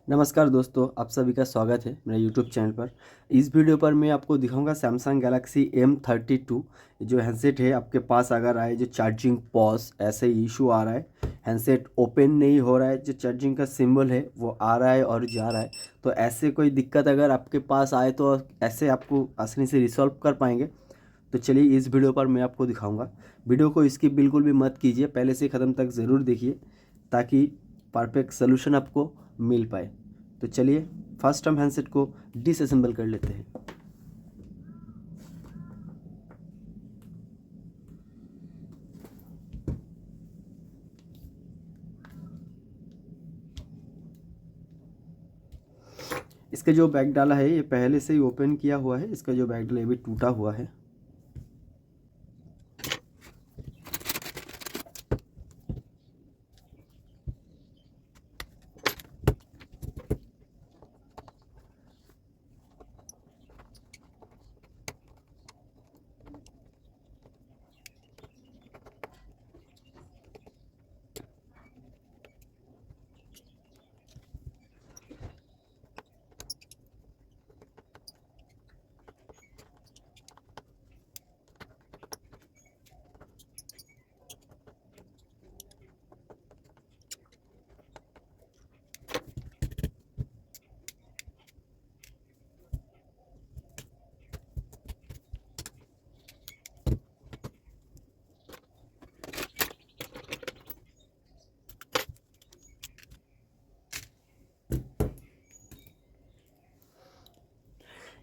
नमस्कार दोस्तों, आप सभी का स्वागत है मेरे यूट्यूब चैनल पर। इस वीडियो पर मैं आपको दिखाऊंगा सैमसंग गैलेक्सी M32 जो हैंडसेट है। आपके पास अगर आए जो चार्जिंग पॉज ऐसे इशू आ रहा है, हैंडसेट ओपन नहीं हो रहा है, जो चार्जिंग का सिंबल है वो आ रहा है और जा रहा है, तो ऐसे कोई दिक्कत अगर आपके पास आए तो ऐसे आपको आसानी से रिसॉल्व कर पाएंगे। तो चलिए इस वीडियो पर मैं आपको दिखाऊंगा। वीडियो को स्किप बिल्कुल भी मत कीजिए, पहले से ख़त्म तक ज़रूर देखिए ताकि परफेक्ट सोल्यूशन आपको मिल पाए। तो चलिए फर्स्ट हम हैंडसेट को डिसअसेंबल कर लेते हैं। इसका जो बैग डाला है ये पहले से ही ओपन किया हुआ है। इसका जो बैग डाला है ये भी टूटा हुआ है।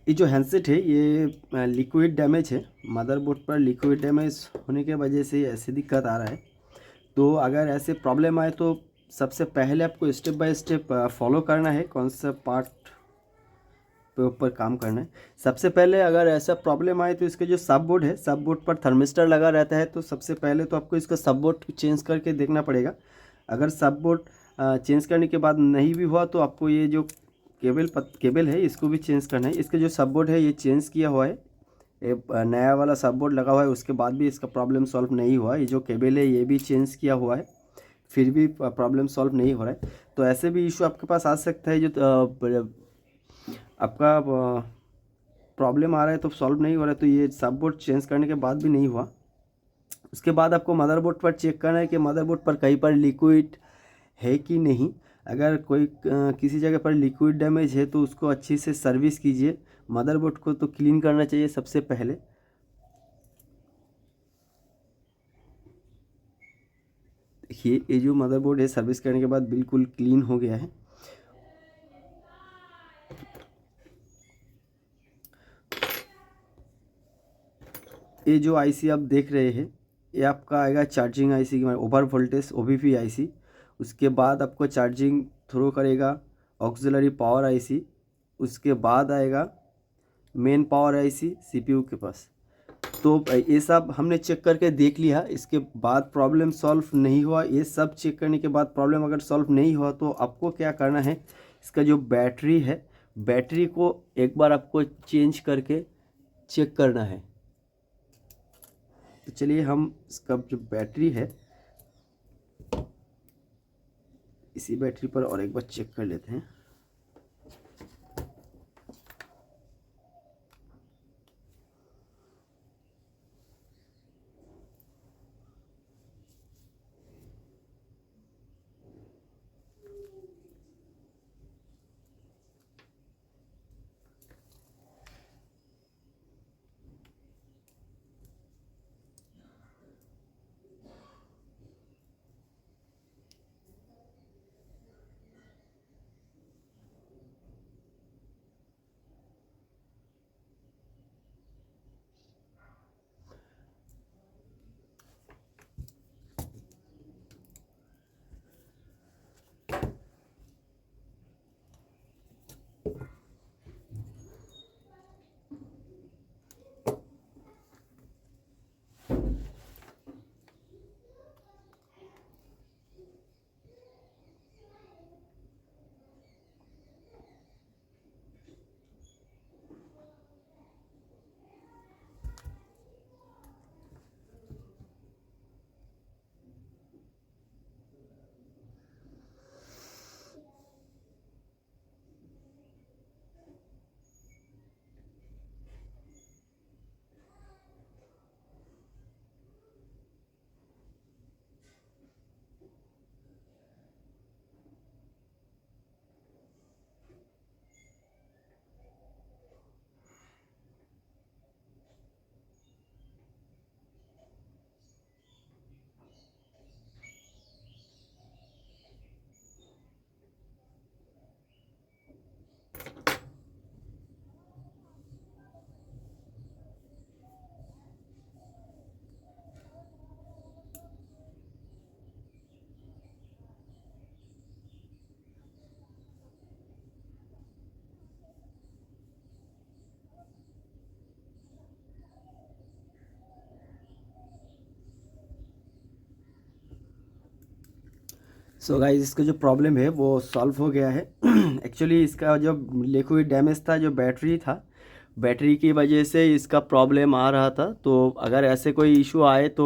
ये जो हैंडसेट है ये लिक्विड डैमेज है। मदरबोर्ड पर लिक्विड डैमेज होने के वजह से ऐसी दिक्कत आ रहा है। तो अगर ऐसे प्रॉब्लम आए तो सबसे पहले आपको स्टेप बाय स्टेप फॉलो करना है, कौन सा पार्ट पे ऊपर काम करना है। सबसे पहले अगर ऐसा प्रॉब्लम आए तो इसके जो सब बोर्ड है, सब बोर्ड पर थर्मिस्टर लगा रहता है, तो सबसे पहले तो आपको इसका सब बोर्ड चेंज करके देखना पड़ेगा। अगर सब बोर्ड चेंज करने के बाद नहीं भी हुआ तो आपको ये जो केबल है इसको भी चेंज करना है। इसके जो सब बोर्ड है ये चेंज किया हुआ है, ये नया वाला सब बोर्ड लगा हुआ है, उसके बाद भी इसका प्रॉब्लम सॉल्व नहीं हुआ। ये जो केबल है ये भी चेंज किया हुआ है, फिर भी प्रॉब्लम सॉल्व नहीं हो रहा है। तो ऐसे भी इशू आपके पास आ सकता है। जो आपका प्रॉब्लम आ रहा है तो सॉल्व नहीं हो रहा है, तो ये सब बोर्ड चेंज करने के बाद भी नहीं हुआ। उसके बाद आपको मदरबोर्ड पर चेक करना है कि मदरबोर्ड पर कहीं पर लिक्विड है कि नहीं। अगर कोई किसी जगह पर लिक्विड डैमेज है तो उसको अच्छी से सर्विस कीजिए। मदरबोर्ड को तो क्लीन करना चाहिए सबसे पहले। देखिए ये जो मदरबोर्ड है सर्विस करने के बाद बिल्कुल क्लीन हो गया है। ये जो आईसी आप देख रहे हैं ये आपका आएगा charging IC, over voltage OVP IC. उसके बाद आपको चार्जिंग थ्रो करेगा ऑक्सिलरी पावर आईसी। उसके बाद आएगा मेन पावर आईसी सीपीयू के पास। तो ये सब हमने चेक करके देख लिया। इसके बाद प्रॉब्लम सॉल्व नहीं हुआ। ये सब चेक करने के बाद प्रॉब्लम अगर सॉल्व नहीं हुआ तो आपको क्या करना है, इसका जो बैटरी है बैटरी को एक बार आपको चेंज करके चेक करना है। तो चलिए हम इसका जो बैटरी है इसी बैटरी पर और एक बार चेक कर लेते हैं। सो गाइस, इसका जो प्रॉब्लम है वो सॉल्व हो गया है। एक्चुअली इसका जो लिक्विड डैमेज था, जो बैटरी था, बैटरी की वजह से इसका प्रॉब्लम आ रहा था। तो अगर ऐसे कोई इशू आए तो